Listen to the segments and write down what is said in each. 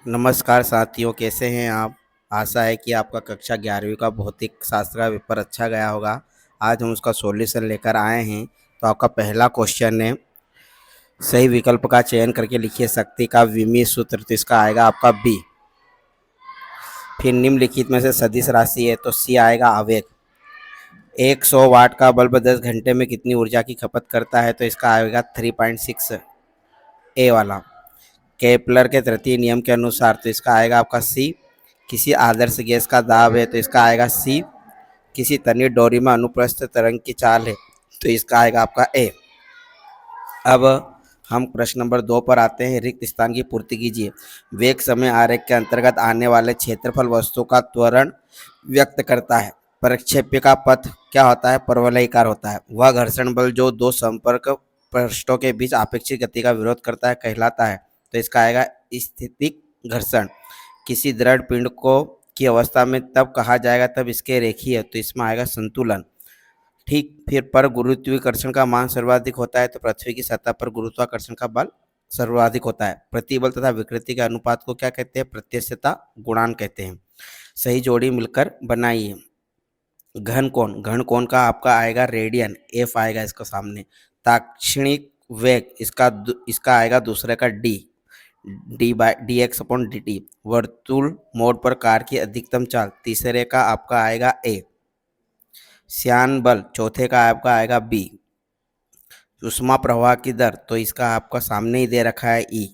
नमस्कार साथियों, कैसे हैं आप। आशा है कि आपका कक्षा 11वीं का भौतिक शास्त्र का पेपर अच्छा गया होगा। आज हम उसका सॉल्यूशन लेकर आए हैं। तो आपका पहला क्वेश्चन है, सही विकल्प का चयन करके लिखिए शक्ति का विमीय सूत्र। तो इसका आएगा आपका बी। फिर निम्नलिखित में से सदिश राशि है, तो सी आएगा आवेग। 100 वाट का बल्ब 10 घंटे में कितनी ऊर्जा की खपत करता है, तो इसका आएगा 3.6 ए वाला। केपलर के तृतीय नियम के अनुसार, तो इसका आएगा आपका सी। किसी आदर्श गैस का दाब है, तो इसका आएगा सी। किसी तनी डोरी में अनुप्रस्थ तरंग की चाल है, तो इसका आएगा आपका ए। अब हम प्रश्न नंबर 2 पर आते हैं। रिक्त स्थान की पूर्ति कीजिए। वेग समय आरेख के अंतर्गत आने वाले क्षेत्रफल वस्तु का त्वरण व्यक्त करता है। प्रक्षेप्य का पथ क्या होता है, परवलयिकार होता है। वह घर्षण बल जो दो संपर्क पृष्ठों के बीच आपेक्षिक गति का विरोध करता है कहलाता है। तो इसका आएगा स्थितिक घर्षण। किसी दृढ़ पिंड को की अवस्था में तब कहा जाएगा तब इसके रेखीय, तो इसमें आएगा संतुलन। ठीक। फिर पर गुरुत्वाकर्षण का मान सर्वाधिक होता है, तो पृथ्वी की सतह पर गुरुत्वाकर्षण का बल सर्वाधिक होता है। प्रतिबल तथा विकृति के अनुपात को क्या कहते हैं, प्रत्यक्षता गुणांक कहते हैं। सही जोड़ी मिलकर बनाइए। घन कोण, घन कोण का आपका आएगा रेडियन, एफ आएगा इसका सामने। ताक्षणिक वेग, इसका आएगा दूसरे का D, D x upon D T. वर्तुल मोड पर कार की अधिकतम चाल, तीसरे का आपका आएगा ए। श्यान बल, चौथे का आपका आएगा बी। उष्मा प्रवाह की दर, तो इसका आपका सामने ही दे रखा है ई।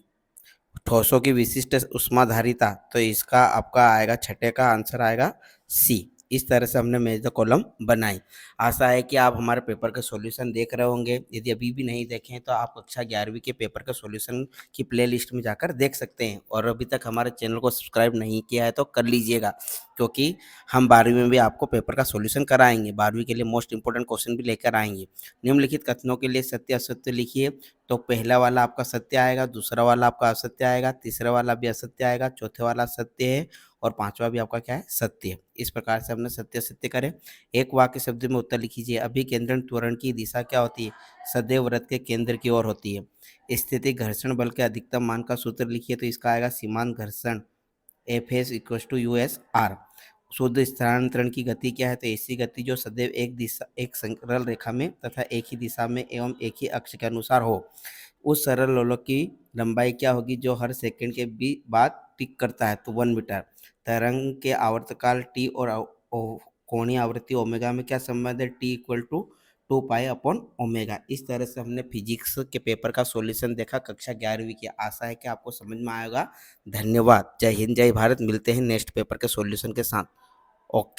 ठोसों की विशिष्ट उष्माधारिता, तो इसका आपका आएगा छठे का आंसर आएगा सी। इस तरह से हमने मेज द कॉलम बनाई। आशा है कि आप हमारे पेपर का सॉल्यूशन देख रहे होंगे। यदि अभी भी नहीं देखें तो आप कक्षा 11वीं के पेपर का सॉल्यूशन की प्लेलिस्ट में जाकर देख सकते हैं। और अभी तक हमारे चैनल को सब्सक्राइब नहीं किया है तो कर लीजिएगा, क्योंकि हम 12वीं में भी आपको पेपर का सॉल्यूशन कराएंगे। 12वीं के लिए मोस्ट इंपॉर्टेंट क्वेश्चन भी लेकर आएंगे। निम्नलिखित कथनों के लिए सत्य असत्य लिखिए। तो पहला वाला आपका सत्य आएगा, दूसरा वाला आपका असत्य आएगा, तीसरा वाला भी असत्य आएगा, चौथे वाला सत्य है और पांचवा भी आपका क्या है, सत्य है। इस प्रकार से हमने सत्य सत्य करे। एक वाक्य शब्द में उत्तर लिखिए। अभिकेंद्रण त्वरण की दिशा क्या होती है, सदैव वृत्त के केंद्र की ओर होती है। स्थिति घर्षण बल के अधिकतम मान का सूत्र लिखिए। तो इसका आएगा सीमांत घर्षण F S equal to U S R. शुद्ध स्थानांतरण की गति क्या है, तो ऐसी गति जो सदैव एक सरल रेखा में तथा एक ही दिशा में एवं एक ही अक्ष के अनुसार हो। उस सरल लोलक की लंबाई क्या होगी जो हर सेकंड के बाद टिक करता है, तो 1 मीटर। तरंग के आवर्तकाल टी और कोणीय आवृत्ति ओमेगा में क्या संबंध है, T equal to 2 pi upon omega. इस तरह से हमने फिजिक्स के पेपर का सॉल्यूशन देखा कक्षा 11वीं की। आशा है कि आपको समझ में आएगा। धन्यवाद। जय हिंद, जय भारत। मिलते हैं नेक्स्ट पेपर के सॉल्यूशन के साथ। ओके।